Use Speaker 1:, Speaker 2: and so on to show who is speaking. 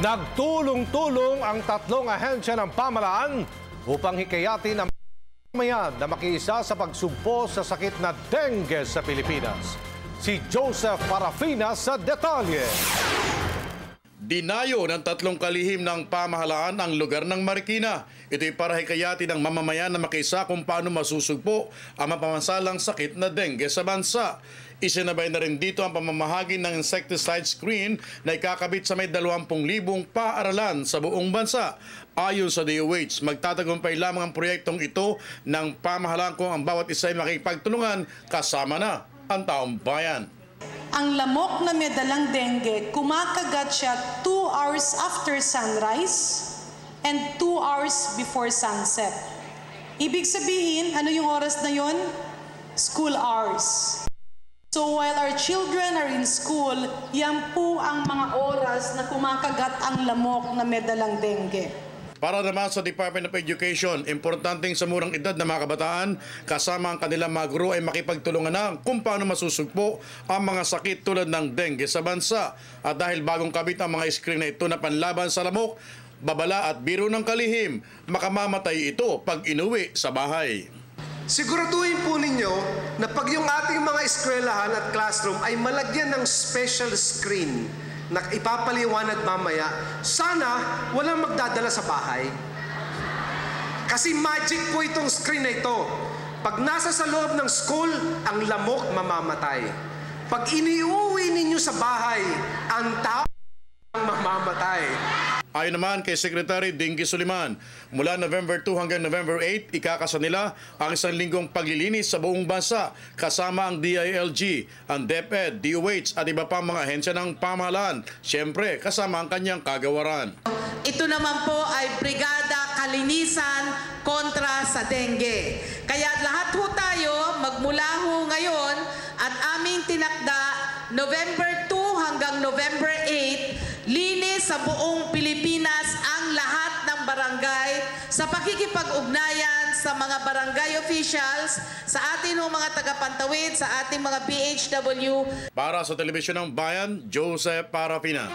Speaker 1: Nagtulong-tulong ang tatlong ahensya ng pamahalaan upang hikayatin ang mamayan na makiisa sa pagsugpo sa sakit na dengue sa Pilipinas. Si Joseph Parafina sa detalye.
Speaker 2: Dinayo ng tatlong kalihim ng pamahalaan ang lugar ng Marikina. Ito'y para hikayatin ng mamamayan na makiisa kung paano masusugpo ang mapamansalang sakit na dengue sa bansa. Isinabay na rin dito ang pamamahagi ng insecticide screen na ikakabit sa may 20,000 paaralan sa buong bansa. Ayon sa DOH, magtatagumpay lamang ang proyektong ito ng pamahalaan kung ang bawat isa ay makikipagtulungan kasama na ang taong bayan.
Speaker 3: Ang lamok na may dalang dengue, kumakagat siya 2 hours after sunrise and 2 hours before sunset. Ibig sabihin, ano yung oras na yon? School hours. So while our children are in school, yan po ang mga oras na kumakagat ang lamok na may dalang dengue.
Speaker 2: Para naman sa Department of Education, importanteng sa murang edad na mga kabataan, kasama ang kanilang mga guro ay makipagtulungan na kung paano masusugpo ang mga sakit tulad ng dengue sa bansa. At dahil bagong kabit ang mga screen na ito na panlaban sa lamok, babala at biro ng kalihim, makamamatay ito pag inuwi sa bahay.
Speaker 4: Siguraduhin po ninyo na pag yung ating mga eskwelahan at classroom ay malagyan ng special screen na ipapaliwanag mamaya, sana walang magdadala sa bahay. Kasi magic po itong screen na ito. Pag nasa sa loob ng school, ang lamok mamamatay. Pag iniuwi ninyo sa bahay, ang tao mamamatay.
Speaker 2: Ayon naman kay Secretary Dinky Suliman, mula November 2 hanggang November 8, ikakasa nila ang isang linggong paglilinis sa buong bansa kasama ang DILG, ang DepEd, DOH at iba pang mga ahensya ng pamahalaan. Siyempre, kasama ang kanyang kagawaran.
Speaker 5: Ito naman po ay Brigada Kalinisan kontra sa dengue. Kaya lahat ho tayo, magmula ho ngayon at aming tinakda November 2 hanggang November 8, linis sa buong Pilipinas ang lahat ng barangay sa pakikipag-ugnayan sa mga barangay officials, sa ating mga tagapantawid, sa ating mga BHW.
Speaker 2: Para sa Telebisyon ng Bayan, Joseph Parafina.